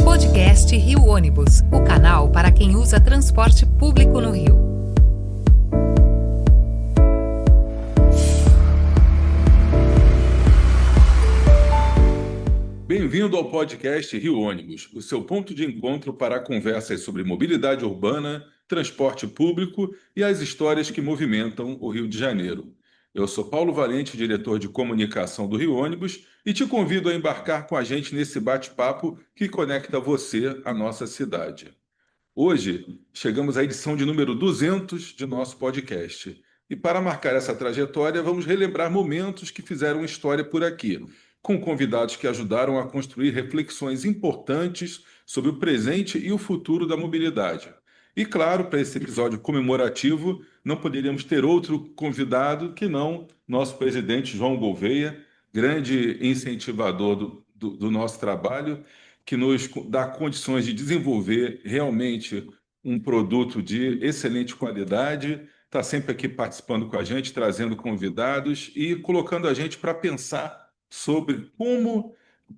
Podcast Rio Ônibus, o canal para quem usa transporte público no Rio. Bem-vindo ao podcast Rio Ônibus, o seu ponto de encontro para conversas sobre mobilidade urbana, transporte público e as histórias que movimentam o Rio de Janeiro. Eu sou Paulo Valente, diretor de comunicação do Rio Ônibus, e te convido a embarcar com a gente nesse bate-papo que conecta você à nossa cidade. Hoje, chegamos à edição de número 200 de nosso podcast. E para marcar essa trajetória, vamos relembrar momentos que fizeram história por aqui, com convidados que ajudaram a construir reflexões importantes sobre o presente e o futuro da mobilidade. E claro, para esse episódio comemorativo, não poderíamos ter outro convidado que não nosso presidente João Gouveia, grande incentivador do nosso trabalho, que nos dá condições de desenvolver realmente um produto de excelente qualidade, está sempre aqui participando com a gente, trazendo convidados e colocando a gente para pensar sobre como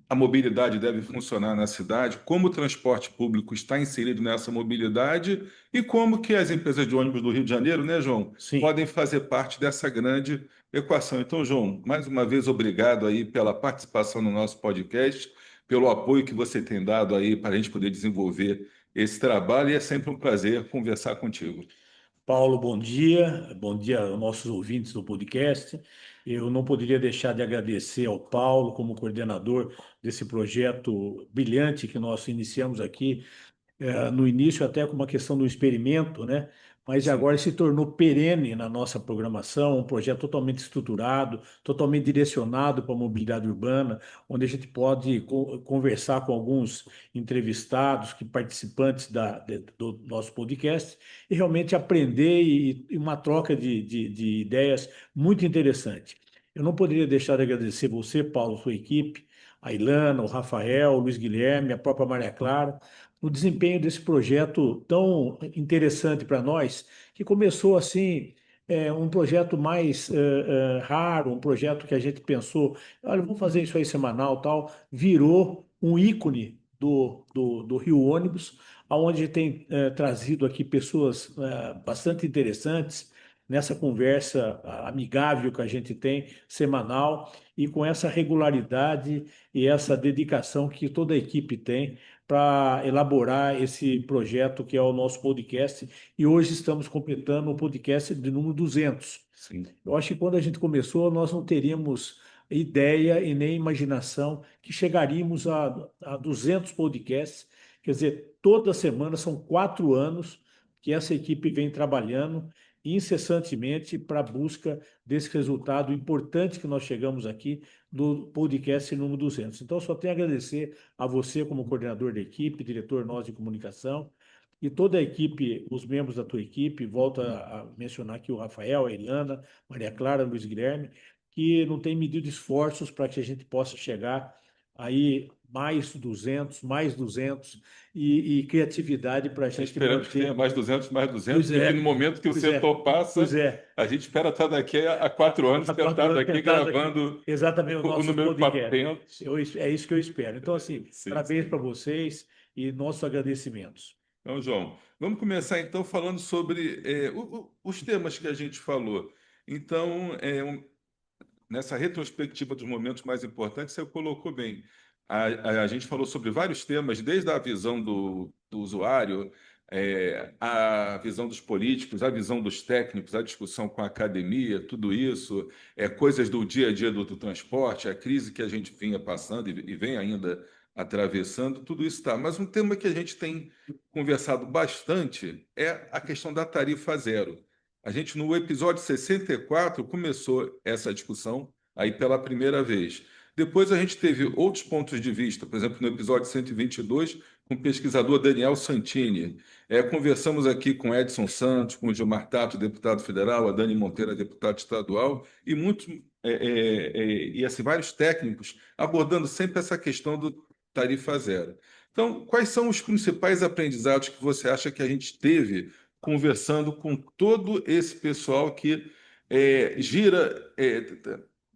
a mobilidade deve funcionar na cidade, como o transporte público está inserido nessa mobilidade e como que as empresas de ônibus do Rio de Janeiro, né, João, Sim. podem fazer parte dessa grande equação. Então, João, mais uma vez, obrigado aí pela participação no nosso podcast, pelo apoio que você tem dado aí para a gente poder desenvolver esse trabalho, e é sempre um prazer conversar contigo. Paulo, bom dia aos nossos ouvintes do podcast. Eu não poderia deixar de agradecer ao Paulo como coordenador desse projeto brilhante que nós iniciamos aqui, no início até com uma questão do experimento, né? Mas Sim. agora se tornou perene na nossa programação, um projeto totalmente estruturado, totalmente direcionado para a mobilidade urbana, onde a gente pode conversar com alguns entrevistados, que participantes do nosso podcast, e realmente aprender e uma troca de ideias muito interessante. Eu não poderia deixar de agradecer você, Paulo, sua equipe, a Ilana, o Rafael, o Luiz Guilherme, a própria Maria Clara, no desempenho desse projeto tão interessante para nós, que começou assim, um projeto mais raro, um projeto que a gente pensou, olha, vamos fazer isso aí semanal, tal, virou um ícone do Rio Ônibus, onde tem trazido aqui pessoas bastante interessantes nessa conversa amigável que a gente tem semanal e com essa regularidade e essa dedicação que toda a equipe tem para elaborar esse projeto que é o nosso podcast. E hoje estamos completando o podcast de número 200. Sim. Eu acho que quando a gente começou, nós não teríamos ideia e nem imaginação que chegaríamos a 200 podcasts. Quer dizer, toda semana são 4 anos que essa equipe vem trabalhando incessantemente para a busca desse resultado importante que nós chegamos aqui do podcast número 200. Então, só tenho a agradecer a você como coordenador da equipe, diretor nosso de comunicação, e toda a equipe, os membros da tua equipe, volto a mencionar aqui o Rafael, a Ilana, Maria Clara, Luiz Guilherme, que não tem medido esforços para que a gente possa chegar aí mais 200 e criatividade para a gente Esperamos que tenha mais 200, Pois porque é, no momento que o pois é, setor passa, pois é. a gente espera estar daqui a 4 anos Há 4 sentado anos aqui tentado aqui, gravando exatamente os o nossos número podcasts. 400. É isso que eu espero. Então, assim, Sim, parabéns sim. para vocês e nossos agradecimentos. Então, João, vamos começar então falando sobre os temas que a gente falou. Então, nessa retrospectiva dos momentos mais importantes, você colocou bem. A gente falou sobre vários temas, desde a visão do usuário, a visão dos políticos, a visão dos técnicos, a discussão com a academia, tudo isso, coisas do dia a dia do transporte, a crise que a gente vinha passando e vem ainda atravessando, tudo isso está. Mas um tema que a gente tem conversado bastante é a questão da tarifa zero. A gente, no episódio 64, começou essa discussão aí pela primeira vez. Depois a gente teve outros pontos de vista, por exemplo, no episódio 122, com o pesquisador Daniel Santini. Conversamos aqui com Edson Santos, com o Gilmar Tato, deputado federal, a Dani Monteiro, deputado estadual, e muitos e assim, vários técnicos abordando sempre essa questão do tarifa zero. Então, quais são os principais aprendizados que você acha que a gente teve conversando com todo esse pessoal que gira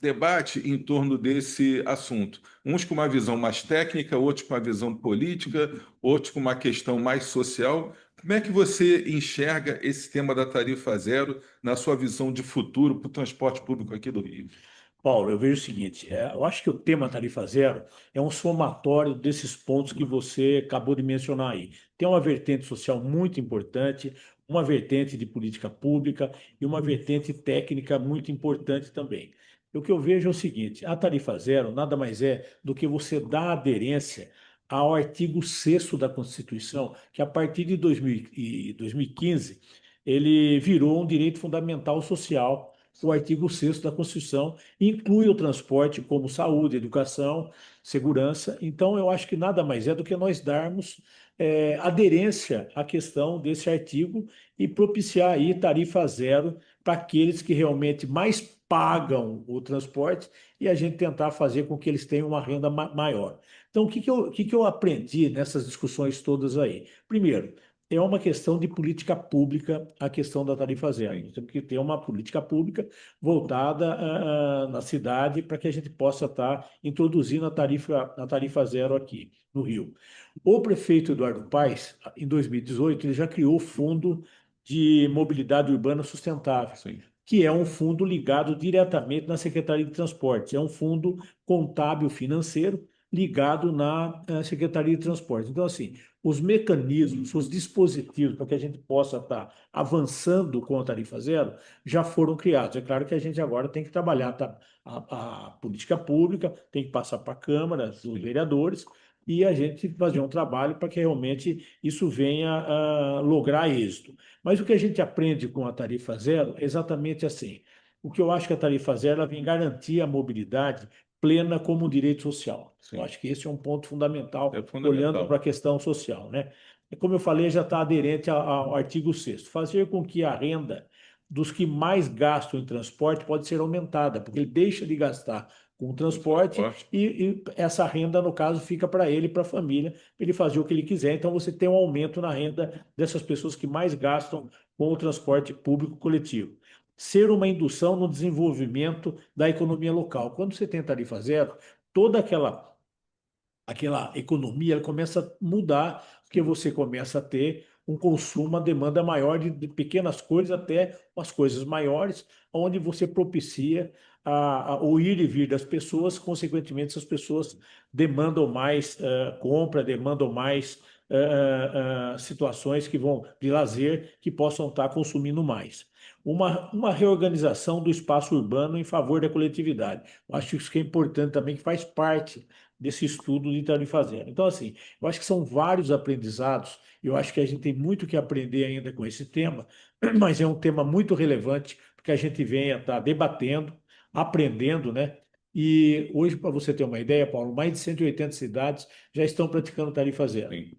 debate em torno desse assunto. Uns com uma visão mais técnica, outros com uma visão política, outros com uma questão mais social. Como é que você enxerga esse tema da tarifa zero na sua visão de futuro para o transporte público aqui do Rio? Paulo, eu vejo o seguinte, eu acho que o tema tarifa zero é um somatório desses pontos que você acabou de mencionar aí. Tem uma vertente social muito importante, uma vertente de política pública e uma vertente técnica muito importante também. O que eu vejo é o seguinte, a tarifa zero nada mais é do que você dar aderência ao artigo 6º da Constituição, que a partir de 2015 ele virou um direito fundamental social, o artigo 6º da Constituição inclui o transporte como saúde, educação, segurança. Então, eu acho que nada mais é do que nós darmos aderência à questão desse artigo e propiciar aí tarifa zero para aqueles que realmente mais pagam o transporte e a gente tentar fazer com que eles tenham uma renda maior. Então, o que que eu aprendi nessas discussões todas aí? Primeiro, é uma questão de política pública a questão da tarifa zero. Nós temos que ter uma política pública voltada na cidade para que a gente possa estar introduzindo a tarifa zero aqui no Rio. O prefeito Eduardo Paes, em 2018, ele já criou o Fundo de Mobilidade Urbana Sustentável, Sim. que é um fundo ligado diretamente na Secretaria de Transportes. É um fundo contábil financeiro ligado na Secretaria de Transportes. Então, assim, os mecanismos, os dispositivos para que a gente possa estar avançando com a tarifa zero já foram criados. É claro que a gente agora tem que trabalhar a política pública, tem que passar para a Câmara, os vereadores, e a gente fazer um trabalho para que realmente isso venha a lograr êxito. Mas o que a gente aprende com a tarifa zero é exatamente assim. O que eu acho que a tarifa zero ela vem garantir a mobilidade plena como um direito social. Eu Sim. acho que esse é um ponto fundamental, É olhando para fundamental. a questão social, né? Como eu falei, já está aderente ao artigo 6º, fazer com que a renda dos que mais gastam em transporte pode ser aumentada, porque ele deixa de gastar com o O transporte transporte. e essa renda, no caso, fica para ele e para a família, para ele fazer o que ele quiser. Então, você tem um aumento na renda dessas pessoas que mais gastam com o transporte público coletivo. Ser uma indução no desenvolvimento da economia local. Quando você tem tarifa zero, toda aquela economia ela começa a mudar, porque você começa a ter um consumo, uma demanda maior de pequenas coisas até umas coisas maiores, onde você propicia o ir e vir das pessoas, consequentemente, essas pessoas demandam mais compra, demandam mais situações que vão de lazer que possam estar consumindo mais. Uma reorganização do espaço urbano em favor da coletividade. Eu acho que isso que é importante também, que faz parte desse estudo de tarifa zero. Então, assim, eu acho que são vários aprendizados, eu acho que a gente tem muito que aprender ainda com esse tema, mas é um tema muito relevante, porque a gente vem a estar debatendo, aprendendo, né? E hoje, para você ter uma ideia, Paulo, mais de 180 cidades já estão praticando tarifa zero. Sim.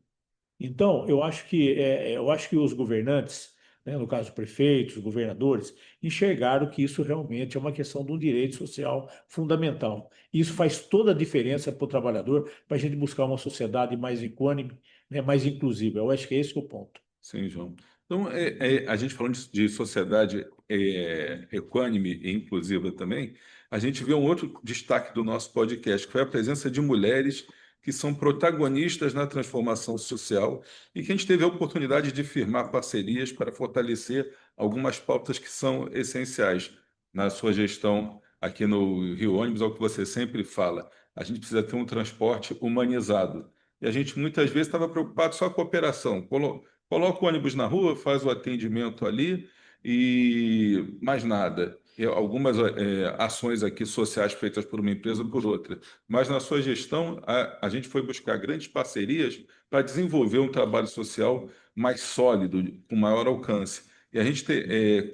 Então, eu acho que os governantes, né, no caso prefeitos, governadores, enxergaram que isso realmente é uma questão de um direito social fundamental. E isso faz toda a diferença para o trabalhador, para a gente buscar uma sociedade mais equânime, né, mais inclusiva. Eu acho que esse é o ponto. Sim, João. Então, a gente falando de sociedade equânime e inclusiva também, a gente vê um outro destaque do nosso podcast, que foi a presença de mulheres que são protagonistas na transformação social e que a gente teve a oportunidade de firmar parcerias para fortalecer algumas pautas que são essenciais na sua gestão aqui no Rio Ônibus, é o que você sempre fala. A gente precisa ter um transporte humanizado. E a gente muitas vezes estava preocupado só com a operação. Coloca o ônibus na rua, faz o atendimento ali e mais nada. E algumas ações aqui sociais feitas por uma empresa ou por outra. Mas na sua gestão, a gente foi buscar grandes parcerias para desenvolver um trabalho social mais sólido, com maior alcance. E a gente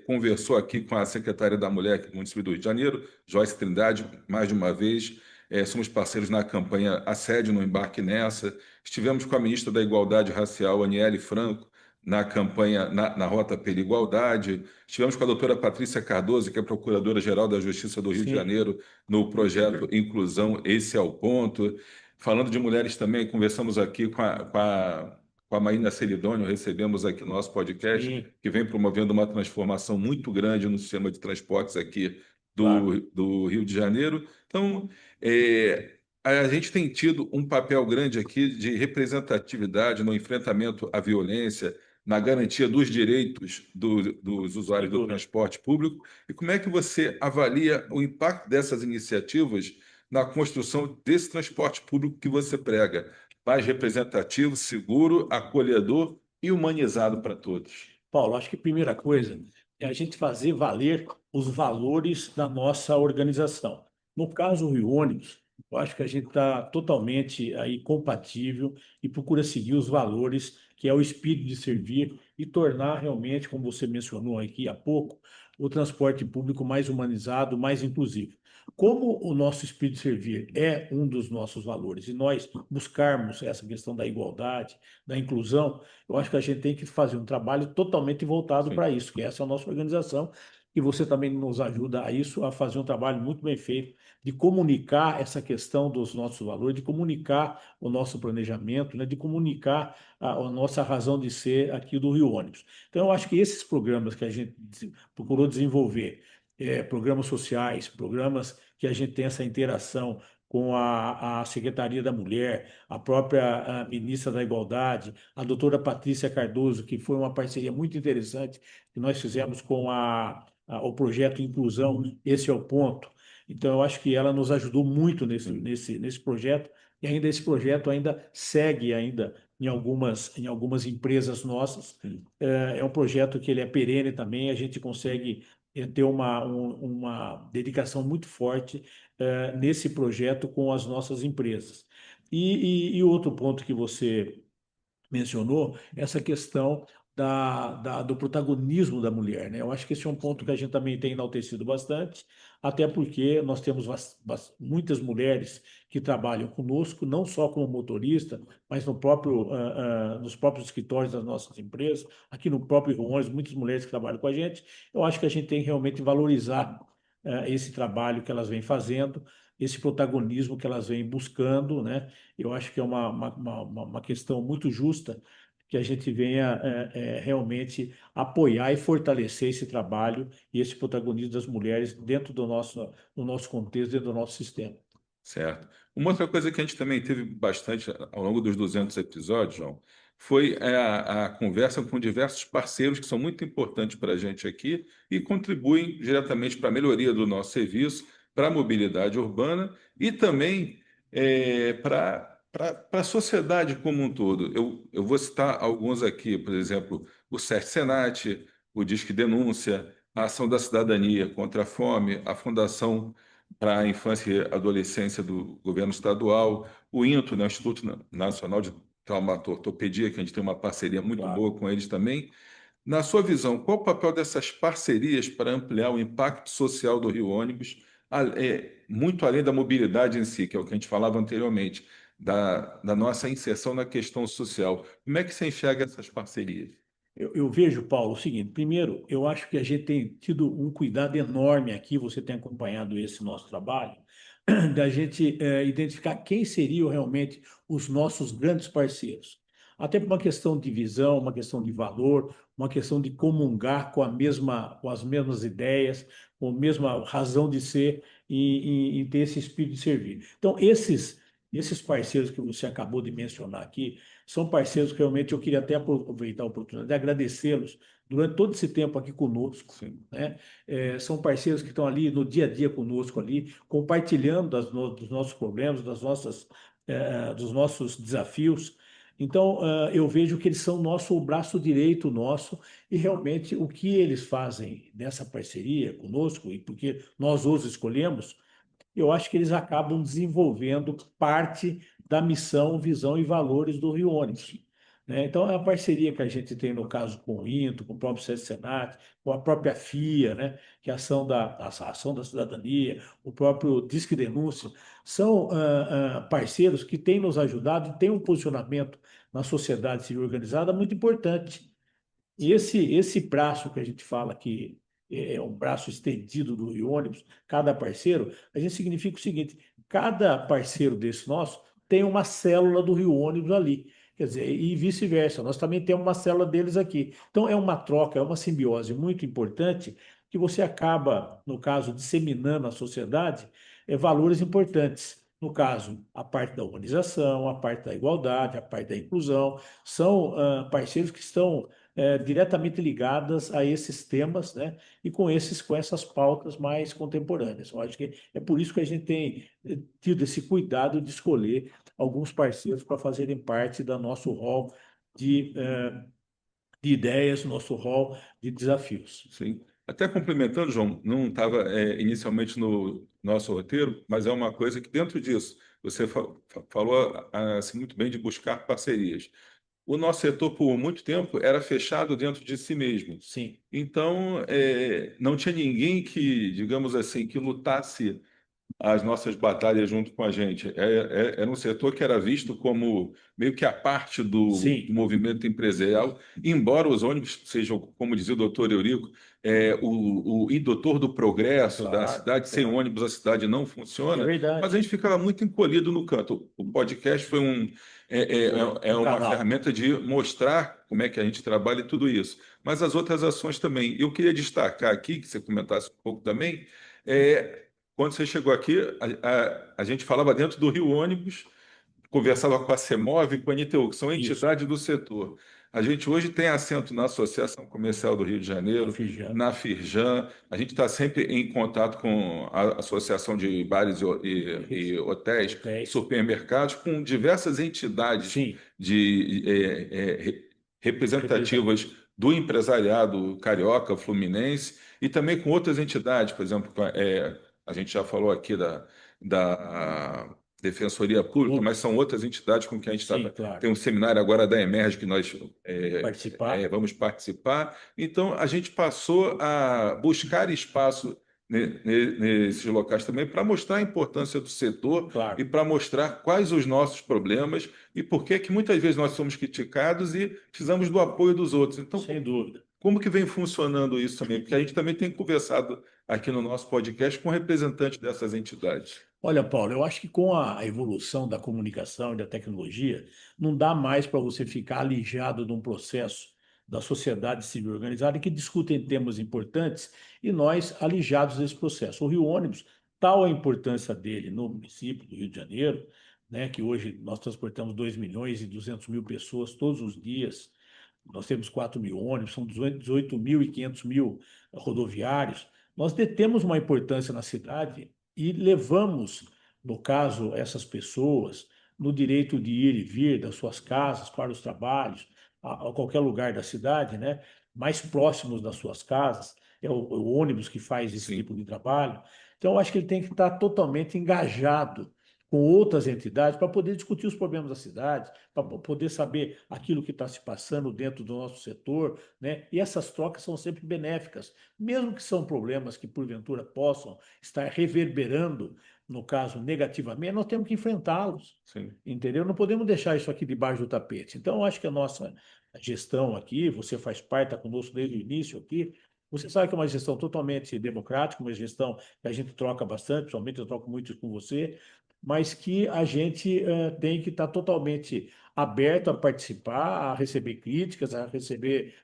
conversou aqui com a secretária da Mulher aqui do município do Rio de Janeiro, Joyce Trindade, mais de uma vez. Somos parceiros na campanha Assédio no Embarque Nessa. Estivemos com a ministra da Igualdade Racial, Aniele Franco, na campanha na Rota pela Igualdade. Estivemos com a doutora Patrícia Cardoso, que é Procuradora-Geral da Justiça do Rio de Sim, Janeiro, no projeto Inclusão, esse é o ponto. Falando de mulheres também, conversamos aqui com a Maína Celidônio, recebemos aqui no nosso podcast, sim, que vem promovendo uma transformação muito grande no sistema de transportes aqui Claro. do Rio de Janeiro. Então, é, a gente tem tido um papel grande aqui de representatividade no enfrentamento à violência, na garantia dos direitos dos Sem usuários do dúvida. transporte público. E como é que você avalia o impacto dessas iniciativas na construção desse transporte público que você prega? Mais representativo, seguro, acolhedor e humanizado para todos. Paulo, acho que a primeira coisa é a gente fazer valer os valores da nossa organização. No caso do Rio Ônibus, eu acho que a gente está totalmente aí compatível e procura seguir os valores, que é o espírito de servir e tornar realmente, como você mencionou aqui há pouco, o transporte público mais humanizado, mais inclusivo. Como o nosso espírito de servir é um dos nossos valores e nós buscarmos essa questão da igualdade, da inclusão, eu acho que a gente tem que fazer um trabalho totalmente voltado Sim. para isso, que essa é a nossa organização, e você também nos ajuda a isso, a fazer um trabalho muito bem feito, de comunicar essa questão dos nossos valores, de comunicar o nosso planejamento, né, de comunicar a nossa razão de ser aqui do Rio Ônibus. Então, eu acho que esses programas que a gente procurou desenvolver, programas sociais, programas que a gente tem essa interação com a Secretaria da Mulher, a própria Ministra da Igualdade, a doutora Patrícia Cardoso, que foi uma parceria muito interessante que nós fizemos com o projeto Inclusão, esse é o ponto. Então, eu acho que ela nos ajudou muito nesse projeto, e ainda esse projeto ainda segue ainda em algumas empresas nossas. É um projeto que ele é perene também, a gente consegue ter uma dedicação muito forte nesse projeto com as nossas empresas. E outro ponto que você mencionou, essa questão do protagonismo da mulher, né? Eu acho que esse é um ponto que a gente também tem enaltecido bastante, até porque nós temos muitas mulheres que trabalham conosco, não só como motorista, mas nos próprios escritórios das nossas empresas, aqui no próprio Rio, muitas mulheres que trabalham com a gente. Eu acho que a gente tem realmente que valorizar esse trabalho que elas vêm fazendo, esse protagonismo que elas vêm buscando, né? Eu acho que é uma questão muito justa que a gente venha realmente apoiar e fortalecer esse trabalho e esse protagonismo das mulheres dentro do nosso contexto, dentro do nosso sistema. Certo. Uma outra coisa que a gente também teve bastante ao longo dos 200 episódios, João, foi a conversa com diversos parceiros que são muito importantes para a gente aqui e contribuem diretamente para a melhoria do nosso serviço, para a mobilidade urbana e também para a sociedade como um todo. Eu vou citar alguns aqui, por exemplo, o SESC Senat, o Disque Denúncia, a Ação da Cidadania contra a Fome, a Fundação para a Infância e Adolescência do Governo Estadual, o INTO, né, o Instituto Nacional de Traumatortopedia, que a gente tem uma parceria muito Claro. boa com eles também. Na sua visão, qual o papel dessas parcerias para ampliar o impacto social do Rio Ônibus, muito além da mobilidade em si, que é o que a gente falava anteriormente, da nossa inserção na questão social? Como é que você enxerga essas parcerias? Eu vejo, Paulo, o seguinte: primeiro, eu acho que a gente tem tido um cuidado enorme aqui, você tem acompanhado esse nosso trabalho, da gente identificar quem seriam realmente os nossos grandes parceiros. Até por uma questão de visão, uma questão de valor, uma questão de comungar com as mesmas ideias, com a mesma razão de ser e ter esse espírito de servir. Então, esses parceiros que você acabou de mencionar aqui, são parceiros que realmente eu queria até aproveitar a oportunidade de agradecê-los durante todo esse tempo aqui conosco, Sim, né? São parceiros que estão ali no dia a dia conosco ali, compartilhando dos nossos problemas, dos nossos desafios. Então, eu vejo que eles são o braço direito nosso e realmente o que eles fazem nessa parceria conosco e porque nós os escolhemos, eu acho que eles acabam desenvolvendo parte da missão, visão e valores do Rio Ônibus, né? Então, é a parceria que a gente tem, no caso, com o INTO, com o próprio SESC Senat, com a própria FIA, né? Que é a Ação da Cidadania, o próprio Disque Denúncia, são parceiros que têm nos ajudado e têm um posicionamento na sociedade civil organizada muito importante. E esse braço que a gente fala que é um braço estendido do Rio Ônibus, cada parceiro, a gente significa o seguinte: cada parceiro desse nosso tem uma célula do Rio Ônibus ali. Quer dizer, e vice-versa, nós também temos uma célula deles aqui. Então, é uma troca, é uma simbiose muito importante que você acaba, no caso, disseminando à sociedade valores importantes. No caso, a parte da humanização, a parte da igualdade, a parte da inclusão, são parceiros que estão diretamente ligadas a esses temas, né? E com essas pautas mais contemporâneas. Eu acho que é por isso que a gente tem tido esse cuidado de escolher alguns parceiros para fazerem parte do nosso rol de ideias, nosso rol de desafios. Sim. Até complementando, João, não estava inicialmente no nosso roteiro, mas é uma coisa que dentro disso, você falou assim, muito bem de buscar parcerias. O nosso setor, por muito tempo, era fechado dentro de si mesmo. Sim, Então, não tinha ninguém que, digamos assim, que lutasse as nossas batalhas junto com a gente. Era um setor que era visto como meio que a parte do sim, movimento empresarial, embora os ônibus sejam, como dizia o doutor Eurico, o indutor do progresso da claro, cidade. Sem claro. ônibus a cidade não É funciona, mas a verdade. gente ficava muito encolhido no canto. O podcast foi Foi um uma canal. ferramenta de mostrar como é que a gente trabalha e tudo isso. Mas as outras ações também. Eu queria destacar aqui, que você comentasse um pouco também, quando você chegou aqui, a gente falava dentro do Rio Ônibus, conversava com a CEMOV e com a NTU, que são Isso, entidades do setor. A gente hoje tem assento na Associação Comercial do Rio de a Janeiro, Firjan, na Firjan, a gente está sempre em contato com a Associação de Bares e Hotéis, hotéis. supermercados, com diversas entidades Sim, de, representante. representativas do empresariado carioca, fluminense, e também com outras entidades, por exemplo, a gente já falou aqui da Defensoria Pública, mas Pública. são outras entidades com que a gente está. Sim, claro. Tem um seminário agora da Emerge que nós Participar. vamos participar. Então, a gente passou a buscar espaço nesses locais também para mostrar a importância do setor e Claro, para mostrar quais os nossos problemas e por que que muitas vezes nós somos criticados e precisamos do apoio dos outros. Então, sem dúvida. como que vem funcionando isso também? Porque a gente também tem conversado aqui no nosso podcast com representantes dessas entidades. Olha, Paulo, eu acho que com a evolução da comunicação e da tecnologia, não dá mais para você ficar alijado de um processo da sociedade civil organizada que discutem temas importantes e nós alijados desse processo. O Rio Ônibus, tal a importância dele no município do Rio de Janeiro, né, que hoje nós transportamos 2.200.000 pessoas todos os dias, nós temos 4.000 ônibus, são 18.500 rodoviários. Nós detemos uma importância na cidade e levamos, no caso, essas pessoas no direito de ir e vir das suas casas para os trabalhos, a qualquer lugar da cidade, né? Mais próximos das suas casas. É o ônibus que faz esse Sim, tipo de trabalho. Então, eu acho que ele tem que estar totalmente engajado com outras entidades para poder discutir os problemas da cidade, para poder saber aquilo que está se passando dentro do nosso setor, né? E essas trocas são sempre benéficas, mesmo que são problemas que porventura possam estar reverberando, no caso negativamente, nós temos que enfrentá-los, sim. entendeu? Não podemos deixar isso aqui debaixo do tapete. Então, eu acho que a nossa gestão aqui, você faz parte, está conosco desde o início aqui. Você sabe que é uma gestão totalmente democrática, uma gestão que a gente troca bastante, pessoalmente eu troco muito com você, mas que a gente tem que estar totalmente aberto a participar, a receber críticas, a receber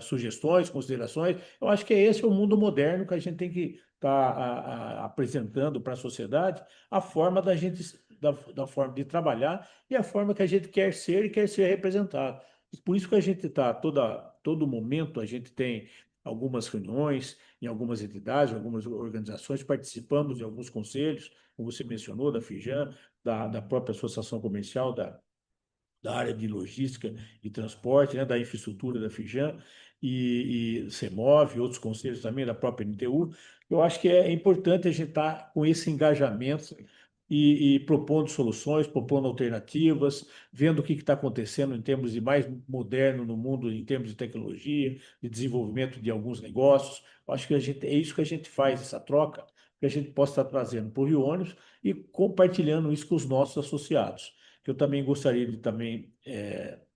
sugestões, considerações. Eu acho que esse é o mundo moderno que a gente tem que estar apresentando para a sociedade a forma da gente, da forma de trabalhar e a forma que a gente quer ser e quer ser representado. E por isso que a gente está, todo momento, a gente tem algumas reuniões em algumas entidades, algumas organizações, participamos de alguns conselhos, como você mencionou, da Fijan, da própria Associação Comercial, da área de logística e transporte, né, da infraestrutura da Fijan, e CEMOV, outros conselhos também, da própria NTU. Eu acho que é importante a gente estar com esse engajamento e propondo soluções, propondo alternativas, vendo o que está acontecendo em termos de mais moderno no mundo, em termos de tecnologia, de desenvolvimento de alguns negócios. Eu acho que é isso que a gente faz, essa troca, que a gente possa estar trazendo para o Rio Ônibus e compartilhando isso com os nossos associados. Que eu também gostaria de também,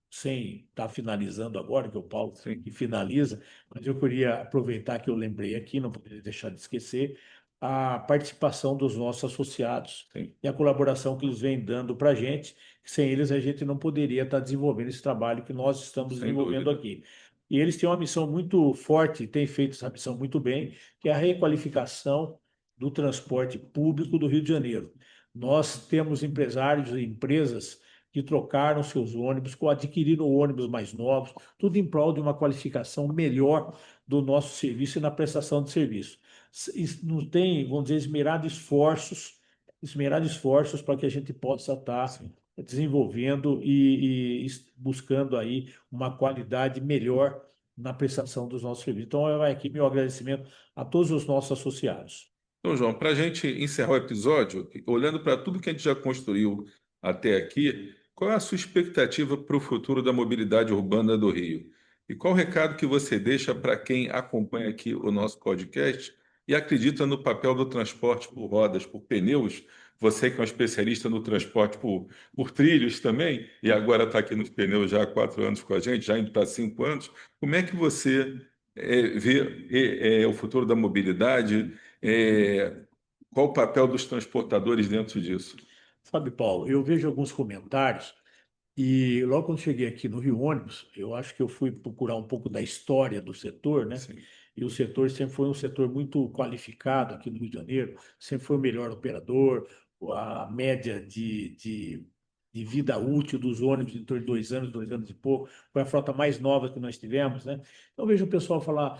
sem estar finalizando agora, que é o Paulo Sim. que finaliza, mas eu queria aproveitar que eu lembrei aqui, não poderia deixar de esquecer, a participação dos nossos associados Sim, e a colaboração que eles vêm dando para a gente. Sem eles, a gente não poderia estar desenvolvendo esse trabalho que nós estamos sem desenvolvendo dúvida. aqui. e eles têm uma missão muito forte, têm feito essa missão muito bem, que é a requalificação do transporte público do Rio de Janeiro. Nós temos empresários e empresas que trocaram seus ônibus, adquiriram ônibus mais novos, tudo em prol de uma qualificação melhor do nosso serviço e na prestação de serviço. Não tem, vamos dizer, esmerado esforços para que a gente possa estar desenvolvendo e buscando aí uma qualidade melhor na prestação dos nossos serviços. Então, vai aqui meu agradecimento a todos os nossos associados. Então, João, para a gente encerrar o episódio, olhando para tudo que a gente já construiu até aqui, qual é a sua expectativa para o futuro da mobilidade urbana do Rio? E qual o recado que você deixa para quem acompanha aqui o nosso podcast e acredita no papel do transporte por rodas, por pneus? Você que é um especialista no transporte por trilhos também, e agora está aqui nos pneus já há 4 anos com a gente, já indo para 5 anos, como é que você vê o futuro da mobilidade? Qual o papel dos transportadores dentro disso? Sabe, Paulo, eu vejo alguns comentários e logo quando cheguei aqui no Rio Ônibus, eu acho que eu fui procurar um pouco da história do setor, né? Sim. E o setor sempre foi um setor muito qualificado aqui no Rio de Janeiro, sempre foi o melhor operador, a média de vida útil dos ônibus em torno de 2 anos e pouco, foi a frota mais nova que nós tivemos, né? Então eu vejo o pessoal falar,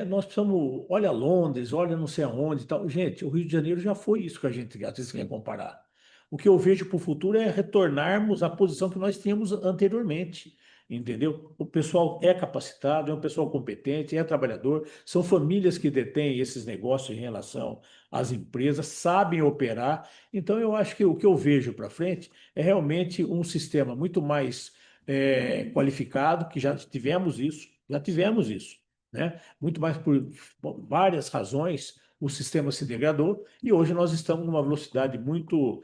nós precisamos, olha Londres, olha não sei aonde e tal. Gente, o Rio de Janeiro já foi isso que a gente às vezes quer comparar. O que eu vejo para o futuro é retornarmos à posição que nós tínhamos anteriormente, entendeu? O pessoal é capacitado, é um pessoal competente, é trabalhador, são famílias que detêm esses negócios em relação às empresas, sabem operar. Então, eu acho que o que eu vejo para frente é realmente um sistema muito mais qualificado, que já tivemos isso, né? Muito mais por várias razões, o sistema se degradou e hoje nós estamos numa velocidade muito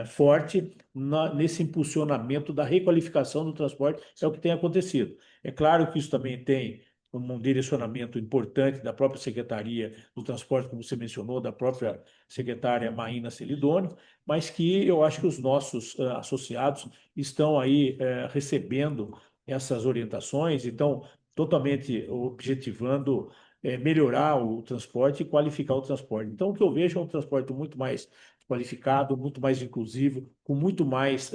forte nesse impulsionamento da requalificação do transporte, é o que tem acontecido. É claro que isso também tem um direcionamento importante da própria Secretaria do Transporte, como você mencionou, da própria secretária Maína Celidônio, mas que eu acho que os nossos associados estão aí recebendo essas orientações, então totalmente objetivando melhorar o transporte e qualificar o transporte. Então, o que eu vejo é um transporte muito mais qualificado, muito mais inclusivo, com muito mais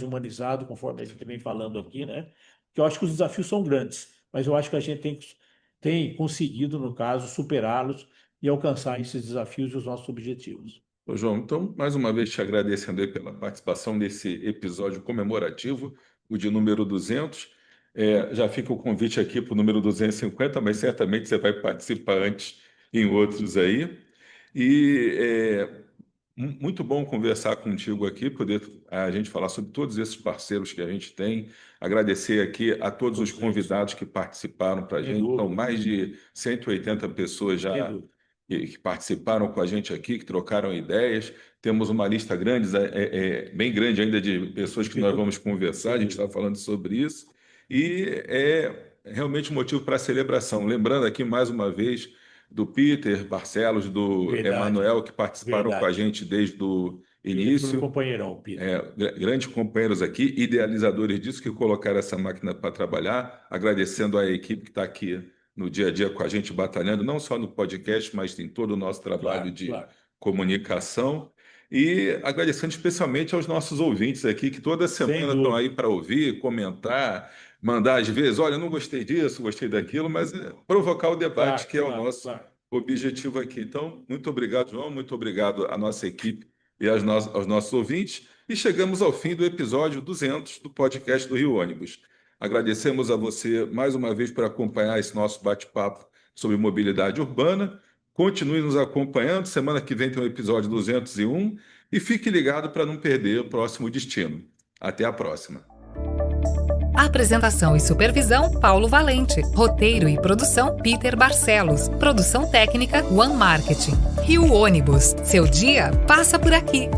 humanizado, conforme a gente vem falando aqui, né? Que eu acho que os desafios são grandes, mas eu acho que a gente tem conseguido, no caso, superá-los e alcançar esses desafios e os nossos objetivos. Ô, João, então, mais uma vez te agradecendo aí pela participação nesse episódio comemorativo, o de número 200. Já fica o convite aqui para o número 250, mas certamente você vai participar antes em outros aí. E muito bom conversar contigo aqui, poder a gente falar sobre todos esses parceiros que a gente tem. Agradecer aqui a todos os convidados que participaram para a gente. Então, mais de 180 pessoas já que participaram com a gente aqui, que trocaram ideias. Temos uma lista grande, bem grande ainda de pessoas que nós vamos conversar, a gente está falando sobre isso. E é realmente um motivo para celebração. Lembrando aqui, mais uma vez, do Peter Barcelos, do Emanuel, que participaram com a gente desde o início. Companheirão, Peter. Grandes companheiros aqui, idealizadores disso, que colocaram essa máquina para trabalhar. Agradecendo a equipe que está aqui no dia a dia com a gente, batalhando, não só no podcast, mas em todo o nosso trabalho de comunicação. E agradecendo especialmente aos nossos ouvintes aqui, que toda semana estão aí para ouvir, comentar, mandar às vezes, olha, eu não gostei disso, gostei daquilo, mas provocar o debate, que é o nosso objetivo aqui. Então, muito obrigado, João, muito obrigado à nossa equipe e aos nossos ouvintes. E chegamos ao fim do episódio 200 do podcast do Rio Ônibus. Agradecemos a você mais uma vez por acompanhar esse nosso bate-papo sobre mobilidade urbana. Continue nos acompanhando. Semana que vem tem o episódio 201 e fique ligado para não perder o próximo destino. Até a próxima. Apresentação e supervisão, Paulo Valente. Roteiro e produção, Peter Barcelos. Produção técnica, One Marketing. Rio Ônibus. Seu dia passa por aqui.